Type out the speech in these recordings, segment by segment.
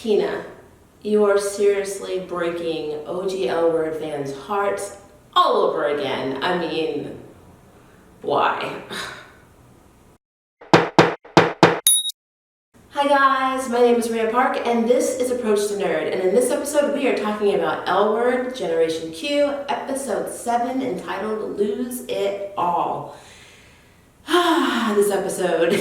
Tina, you are seriously breaking OG L Word fans' hearts all over again. I mean, why? Hi guys, my name is Rhea Park and this is Approach to Nerd, and in this episode we are talking about L Word Generation Q, episode 7, entitled Lose It All. This episode.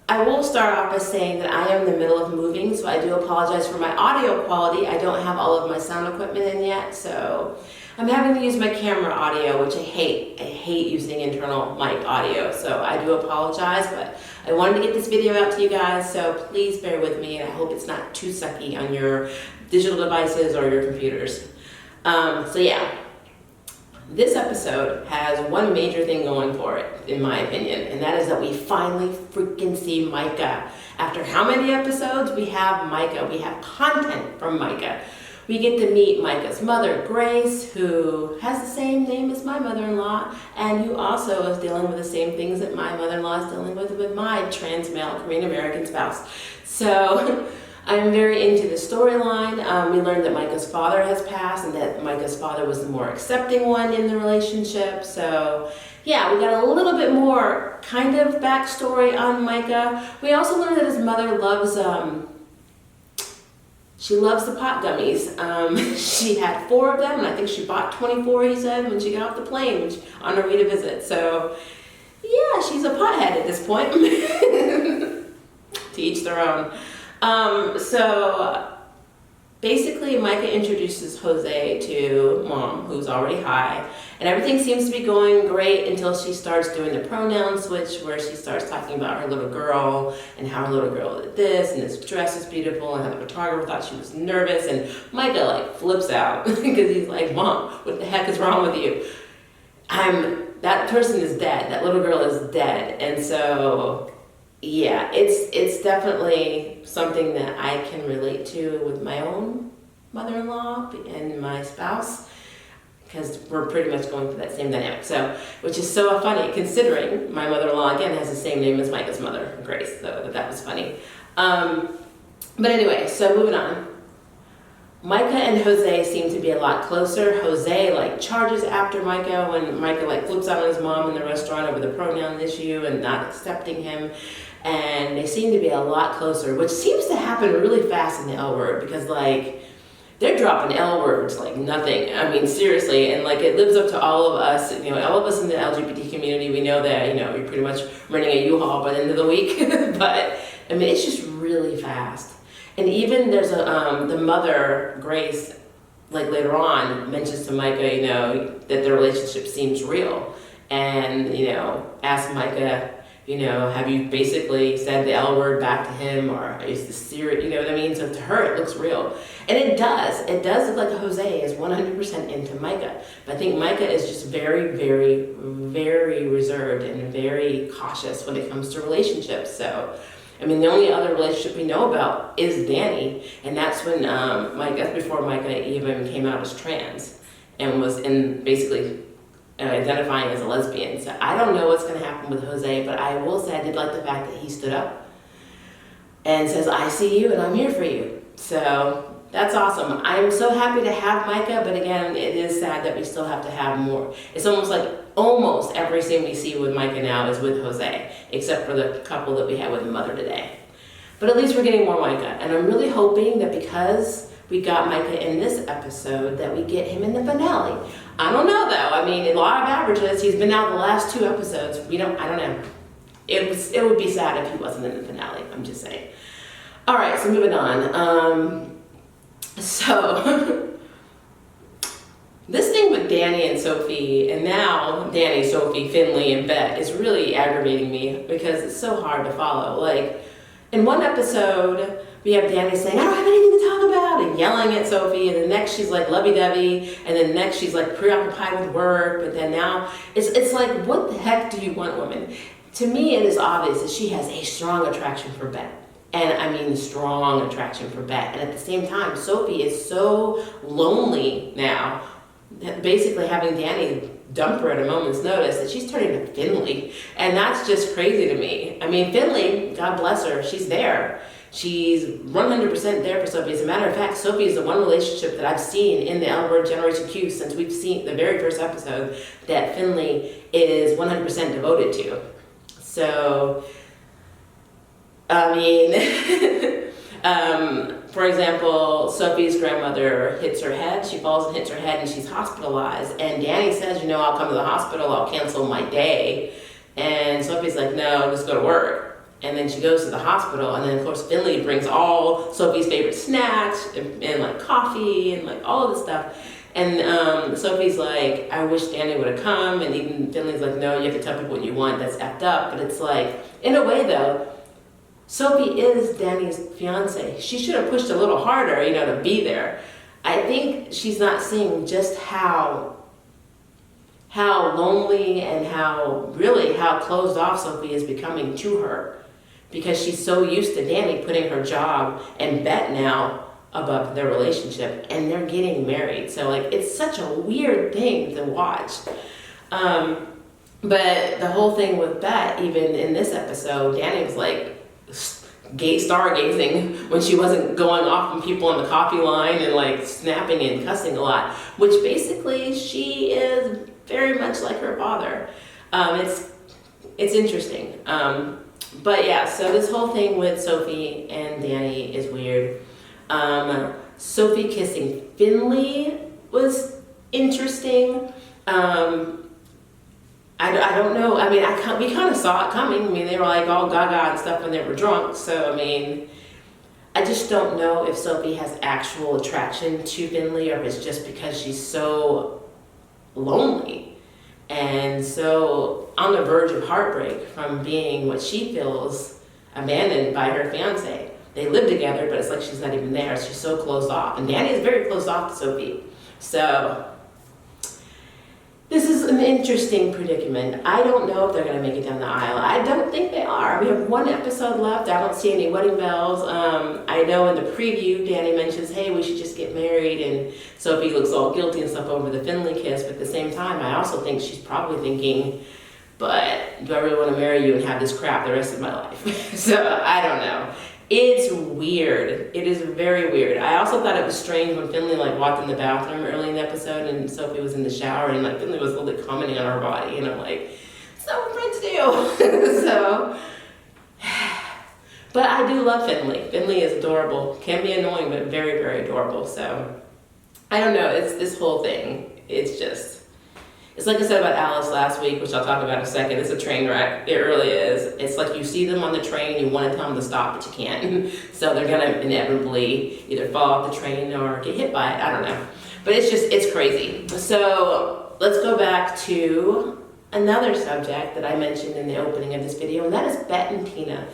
I will start off by saying that I am in the middle of moving, so I do apologize for my audio quality. I don't have all of my sound equipment in yet, so I'm having to use my camera audio, which I hate. I hate using internal mic audio, so I do apologize, but I wanted to get this video out to you guys, so please bear with me, and I hope it's not too sucky on your digital devices or your computers. So yeah. This episode has one major thing going for it, in my opinion, and that is that we finally freaking see Micah. After how many episodes? We have Micah. We have content from Micah. We get to meet Micah's mother, Grace, who has the same name as my mother-in-law, and who also is dealing with the same things that my mother-in-law is dealing with my trans male Korean American spouse. So I'm very into the storyline. We learned that Micah's father has passed and that Micah's father was the more accepting one in the relationship. So yeah, we got a little bit more kind of backstory on Micah. We also learned that his mother loves, she loves the pot gummies. She had 4 of them, and I think she bought 24, he said, when she got off the plane on her way to visit. So yeah, she's a pothead at this point. To each their own. So basically Micah introduces Jose to Mom, who's already high, and everything seems to be going great until she starts doing the pronoun switch, where she starts talking about her little girl and how her little girl did this, and this dress is beautiful, and how the photographer thought she was nervous, and Micah like flips out because he's like, Mom, what the heck is wrong with you? That person is dead. That little girl is dead. And so yeah, it's definitely something that I can relate to with my own mother-in-law and my spouse, because we're pretty much going through that same dynamic. So, which is so funny considering my mother-in-law again has the same name as Micah's mother, Grace. So that was funny. But anyway, so moving on. Micah and Jose seem to be a lot closer. Jose like charges after Micah when Micah like flips out on his mom in the restaurant over the pronoun issue and not accepting him. And they seem to be a lot closer, which seems to happen really fast in the L Word, because like they're dropping L words like nothing. I mean, seriously, and like it lives up to all of us, all of us in the LGBT community. We know that, you're pretty much running a U-Haul by the end of the week. But I mean, it's just really fast. And even there's the mother, Grace, like later on mentions to Micah, that their relationship seems real, and asks Micah, have you basically said the L word back to him, or is this serious? You know what I mean? So to her, it looks real. And it does. It does look like Jose is 100% into Micah. But I think Micah is just very, very, very reserved and very cautious when it comes to relationships. So, I mean, the only other relationship we know about is Danny. And that's when, that's before Micah even came out as trans and was basically identifying as a lesbian. So I don't know what's going to happen with Jose, but I will say I did like the fact that he stood up and says, I see you and I'm here for you. So that's awesome. I'm so happy to have Micah, but again, it is sad that we still have to have more. It's almost like almost every scene we see with Micah now is with Jose, except for the couple that we had with the mother today. But at least we're getting more Micah, and I'm really hoping that because we got Micah in this episode, that we get him in the finale. I don't know though. I mean, a lot of averages. He's been out the last 2 episodes. I don't know. It would be sad if he wasn't in the finale. I'm just saying. All right, so moving on. So this thing with Danny and Sophie, and now Danny, Sophie, Finley, and Bet is really aggravating me because it's so hard to follow. Like in one episode, we have Danny saying, I don't have anything to talk about, and yelling at Sophie, and the next she's like lovey-dovey, and then next she's like preoccupied with work, but then now it's like, what the heck do you want, woman? To me, it is obvious that she has a strong attraction for Bet. And I mean strong attraction for Bet. And at the same time, Sophie is so lonely now, that basically having Danny dump her at a moment's notice, that she's turning to Finley. And that's just crazy to me. I mean, Finley, God bless her, she's there. She's 100% there for Sophie. As a matter of fact, Sophie is the one relationship that I've seen in the L Word Generation Q since we've seen the very first episode that Finley is 100% devoted to. So, I mean, for example, Sophie's grandmother hits her head. She falls and hits her head and she's hospitalized. And Danny says, I'll come to the hospital. I'll cancel my day. And Sophie's like, no, just go to work. And then she goes to the hospital, and then of course Finley brings all Sophie's favorite snacks and like coffee and like all of this stuff. And Sophie's like, I wish Danny would have come, and even Finley's like, no, you have to tell people what you want, that's effed up. But it's like, in a way though, Sophie is Danny's fiance. She should have pushed a little harder, to be there. I think she's not seeing just how lonely and how closed off Sophie is becoming to her. Because she's so used to Danny putting her job and Bet now above their relationship, and they're getting married. So like, it's such a weird thing to watch. But the whole thing with Bet, even in this episode, Danny was like stargazing when she wasn't going off on people on the coffee line and like snapping and cussing a lot, which basically she is very much like her father. It's interesting. But yeah, so this whole thing with Sophie and Danny is weird. Sophie kissing Finley was interesting. I don't know. I mean, we kind of saw it coming. I mean, they were like all gaga and stuff when they were drunk. So, I mean, I just don't know if Sophie has actual attraction to Finley or if it's just because she's so lonely. And so on the verge of heartbreak from being what she feels abandoned by her fiance. They live together, but it's like she's not even there. She's so closed off. And Danny is very closed off to Sophie. So this is an interesting predicament. I don't know if they're going to make it down the aisle. I don't think they are. We have one episode left. I don't see any wedding bells. I know in the preview, Danny mentions, hey, we should just get married. And Sophie looks all guilty and stuff over the Finley kiss. But at the same time, I also think she's probably thinking, but do I really want to marry you and have this crap the rest of my life? So I don't know. It's weird. It is very weird. I also thought it was strange when Finley walked in the bathroom early in the episode and Sophie was in the shower and Finley was a little bit commenting on her body and I'm like, it's not what friends do. So, but I do love Finley. Finley is adorable. Can be annoying, but very, very adorable. So I don't know. It's this whole thing. It's like I said about Alice last week, which I'll talk about in a second. It's a train wreck. It really is. It's like you see them on the train, you want to tell them to stop, but you can't. So they're going to inevitably either fall off the train or get hit by it. I don't know. But it's crazy. So let's go back to another subject that I mentioned in the opening of this video, and that is Bettin Tina.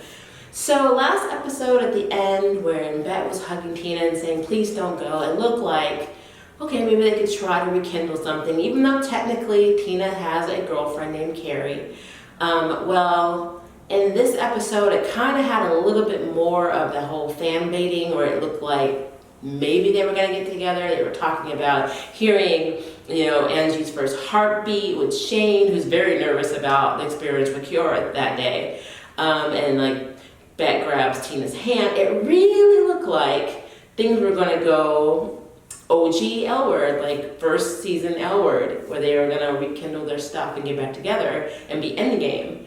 So last episode at the end, when Bet was hugging Tina and saying, please don't go, it looked like, okay, maybe they could try to rekindle something, even though technically Tina has a girlfriend named Carrie. Well, in this episode, it kind of had a little bit more of the whole fan baiting, where it looked like maybe they were going to get together. They were talking about hearing, Angie's first heartbeat with Shane, who's very nervous about the experience with Kiora that day. And Bet grabs Tina's hand. It really looked like things were going to go OG L Word, first season L Word, where they were going to rekindle their stuff and get back together and be endgame.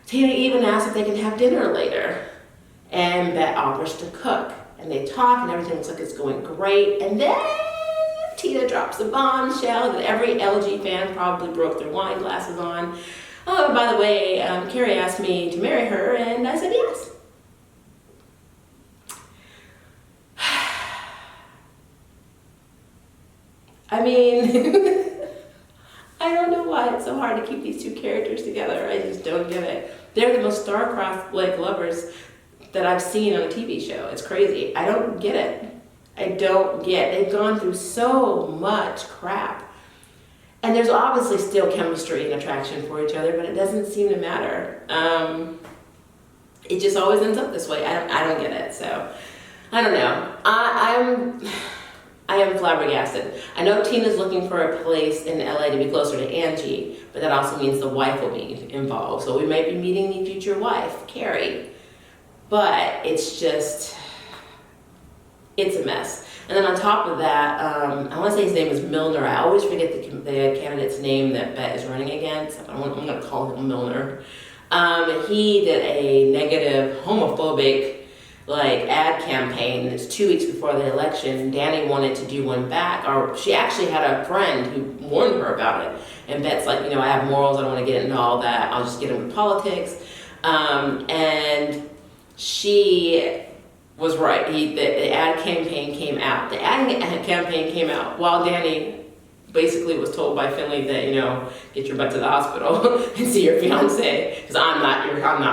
Tina even asked if they can have dinner later. And Bet offers to cook. And they talk and everything looks like it's going great. And then Tina drops a bombshell that every LG fan probably broke their wine glasses on. Oh, by the way, Carrie asked me to marry her and I said yes. I mean, I don't know why it's so hard to keep these two characters together. I just don't get it. They're the most star-crossed lovers that I've seen on a TV show. It's crazy. I don't get it. They've gone through so much crap. And there's obviously still chemistry and attraction for each other, but it doesn't seem to matter. It just always ends up this way. I don't get it. So, I don't know. I am flabbergasted. I know Tina's looking for a place in LA to be closer to Angie, but that also means the wife will be involved. So we might be meeting the future wife, Carrie. but it's a mess. And then on top of that, I want to say his name is Milner. I always forget the candidate's name that Bet is running against. I'm going to call him Milner. He did a negative homophobic ad campaign. It's 2 weeks before the election. Danny wanted to do one back, or she actually had a friend who warned her about it. And Bet's like, I have morals, I don't want to get into all that. I'll just get into politics. And she was right. The ad campaign came out. The ad campaign came out while Danny basically was told by Finley that, get your butt to the hospital and see your fiance, because I'm not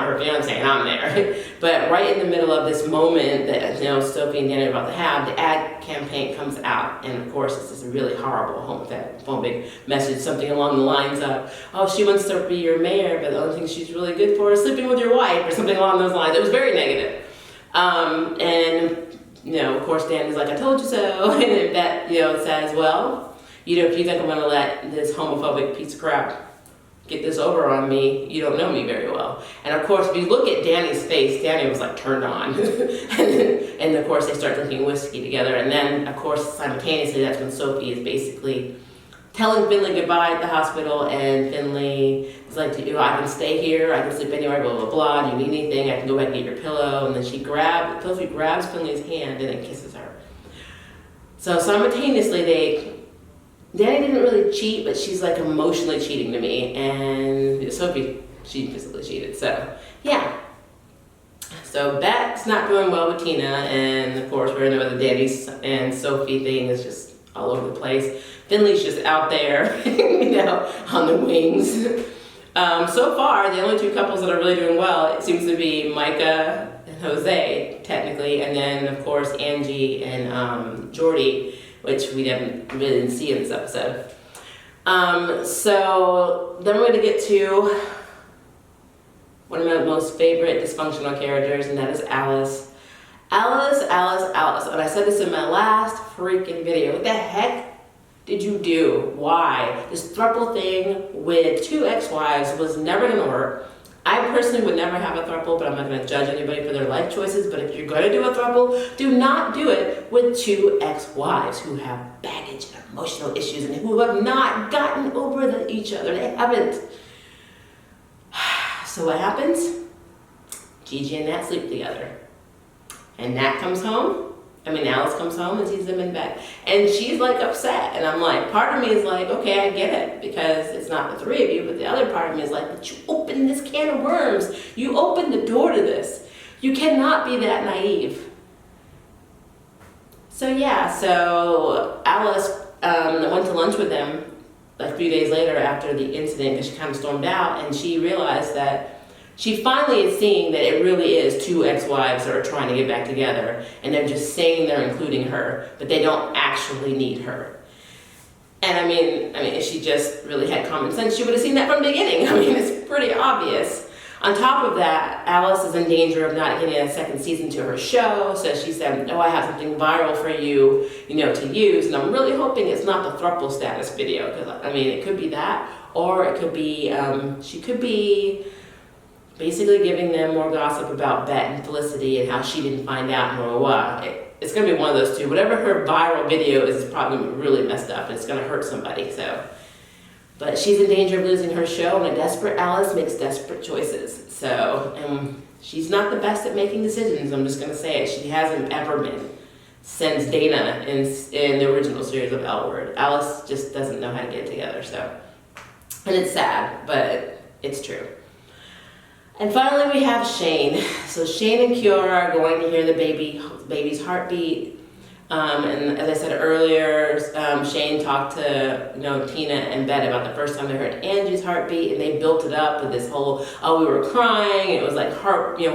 her fiance and I'm there. But right in the middle of this moment that, Sophie and Danny are about to have, the ad campaign comes out. And of course, it's this really horrible homophobic message, something along the lines of, oh, she wants to be your mayor, but the only thing she's really good for is sleeping with your wife, or something along those lines. It was very negative. Of course, Danny's like, I told you so. And then Bet, says, well, if you think I'm going to let this homophobic piece of crap get this over on me, you don't know me very well. And of course, if you look at Danny's face, Danny was turned on. and of course, they start drinking whiskey together. And then, of course, simultaneously, that's when Sophie is basically telling Finley goodbye at the hospital. And Finley is like, I can stay here, I can sleep anywhere, blah, blah, blah. Do you need anything? I can go back and get your pillow. And then Sophie grabs Finley's hand and then kisses her. So simultaneously, Danny didn't really cheat, but she's emotionally cheating to me, and Sophie, she physically cheated. So yeah. So Bet's not doing well with Tina, and of course we're into the Danny and Sophie thing is just all over the place. Finley's just out there, on the wings. So far, the only two couples that are really doing well, it seems to be Micah and Jose, technically, and then of course Angie and Jordy, which we didn't see in this episode. So then we're going to get to one of my most favorite dysfunctional characters, and that is Alice. Alice. And I said this in my last freaking video. What the heck did you do? Why? This throuple thing with two ex-wives was never going to work. I personally would never have a throuple, but I'm not going to judge anybody for their life choices. But if you're going to do a throuple, do not do it with two ex-wives who have baggage and emotional issues and who have not gotten over each other. They haven't. So what happens? Gigi and Nat sleep together. And Nat comes home. Alice comes home and sees them in bed. And she's upset. And I'm part of me is okay, I get it, because it's not the three of you, but the other part of me is but you opened this can of worms. You opened the door to this. You cannot be that naive. So yeah, Alice went to lunch with them a few days later after the incident, because she kind of stormed out, and she realized that she finally is seeing that it really is two ex-wives that are trying to get back together, and they're just saying they're including her, but they don't actually need her. And if she just really had common sense, she would have seen that from the beginning. It's pretty obvious. On top of that, Alice is in danger of not getting a second season to her show, so she said, I have something viral for you, to use, and I'm really hoping it's not the throuple status video, because, it could be that, or it could be, she could be basically giving them more gossip about Bet and Felicity and how she didn't find out and blah, blah, blah. It's going to be one of those two. Whatever her viral video is probably really messed up, and it's going to hurt somebody. But she's in danger of losing her show, and a desperate Alice makes desperate choices. And she's not the best at making decisions, I'm just going to say it. She hasn't ever been since Dana in the original series of L Word. Alice just doesn't know how to get it together. And it's sad, but it's true. And finally, we have Shane. So Shane and Kiara are going to hear the baby's heartbeat. And as I said earlier, Shane talked to Tina and Bet about the first time they heard Angie's heartbeat, and they built it up with this whole, we were crying, and it was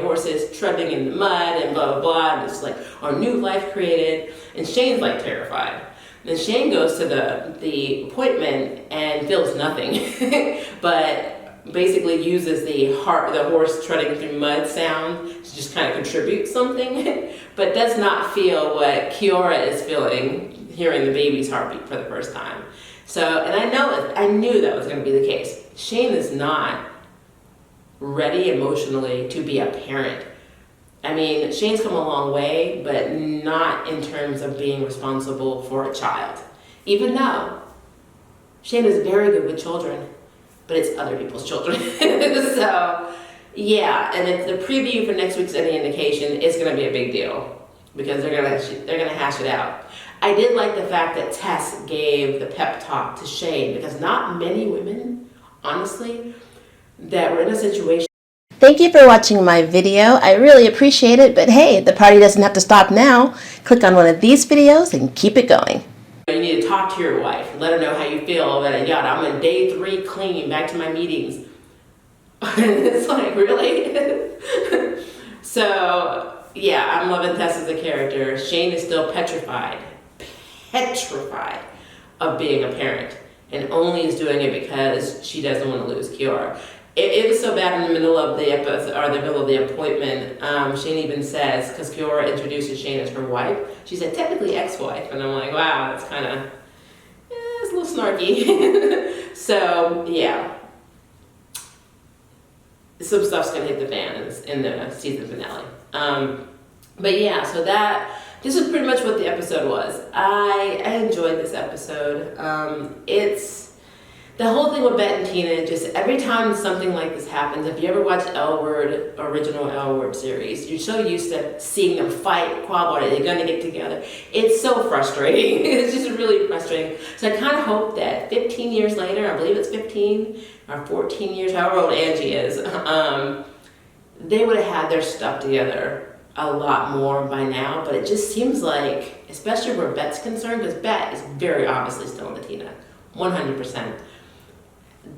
horses treading in the mud and blah, blah, blah, and it's our new life created. And Shane's terrified. Then Shane goes to the appointment and feels nothing, but basically uses the horse treading through mud sound to just kind of contribute something, but does not feel what Kiara is feeling hearing the baby's heartbeat for the first time. And I knew that was going to be the case. Shane is not ready emotionally to be a parent I mean, Shane's come a long way, but not in terms of being responsible for a child. Even though Shane is very good with children, but it's other people's children. So, yeah, and if the preview for next week's any indication, it's going to be a big deal because they're gonna hash it out. I did like the fact that Tess gave the pep talk to Shane because not many women, honestly, that were in a situation. Thank you for watching my video. I really appreciate it, but hey, the party doesn't have to stop now. Click on one of these videos and keep it going. You need to talk to your wife, let her know how you feel, yada. I'm on day 3 clean, back to my meetings. It's like, really? So, yeah, I'm loving Tess as a character. Shane is still petrified of being a parent, and only is doing it because she doesn't want to lose Kiara. It was so bad in the middle of the episode, or the middle of the appointment. Shane even says, because Kiara introduces Shane as her wife, she said technically ex-wife, and I'm like, wow, that's kind of, it's a little snarky. So yeah, some stuff's gonna hit the fan in the season finale. But yeah, so this is pretty much what the episode was. I enjoyed this episode. It's the whole thing with Bettin Tina, just every time something like this happens, if you ever watch original L Word series, you're so used to seeing them fight, quabble, they're gonna get together. It's so frustrating. It's just really frustrating. So I kind of hope that 15 years later, I believe it's 15 or 14 years, however old Angie is, they would have had their stuff together a lot more by now. But it just seems like, especially where Bet's concerned, because Bet is very obviously still in the Tina, 100%.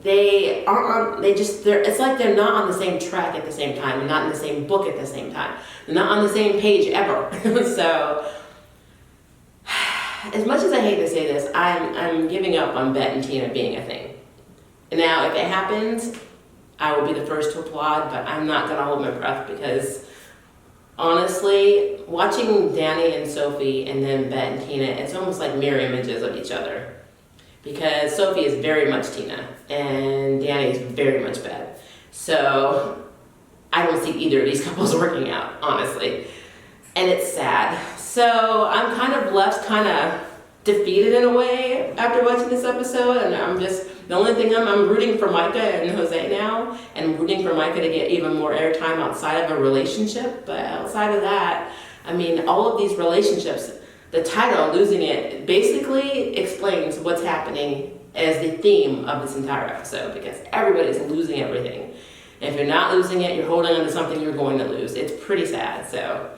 It's like they're not on the same track at the same time, and not in the same book at the same time. They're not on the same page ever. So, as much as I hate to say this, I'm giving up on Bet and Tina being a thing. Now, if it happens, I will be the first to applaud, but I'm not gonna hold my breath because, honestly, watching Danny and Sophie and then Bet and Tina, it's almost like mirror images of each other. Because Sophie is very much Tina, and Danny is very much Bet. So, I don't see either of these couples working out, honestly. And it's sad. So, I'm kind of left kind of defeated in a way after watching this episode, and the only thing I'm rooting for Micah and Jose now, and rooting for Micah to get even more airtime outside of a relationship. But outside of that, I mean, all of these relationships, the title, Losing It, basically explains what's happening as the theme of this entire episode, because everybody's losing everything. And if you're not losing it, you're holding on to something you're going to lose. It's pretty sad. So,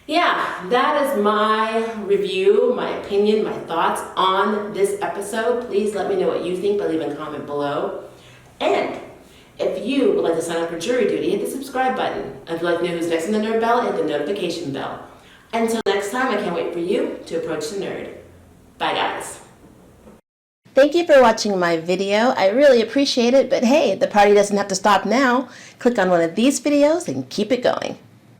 yeah, that is my review, my opinion, my thoughts on this episode. Please let me know what you think by leaving a comment below. And if you would like to sign up for jury duty, hit the subscribe button. If you'd like to know who's next on the nerd bell, hit the notification bell. Until next time, I can't wait for you to approach the nerd. Bye, guys. Thank you for watching my video. I really appreciate it, but hey, the party doesn't have to stop now. Click on one of these videos and keep it going.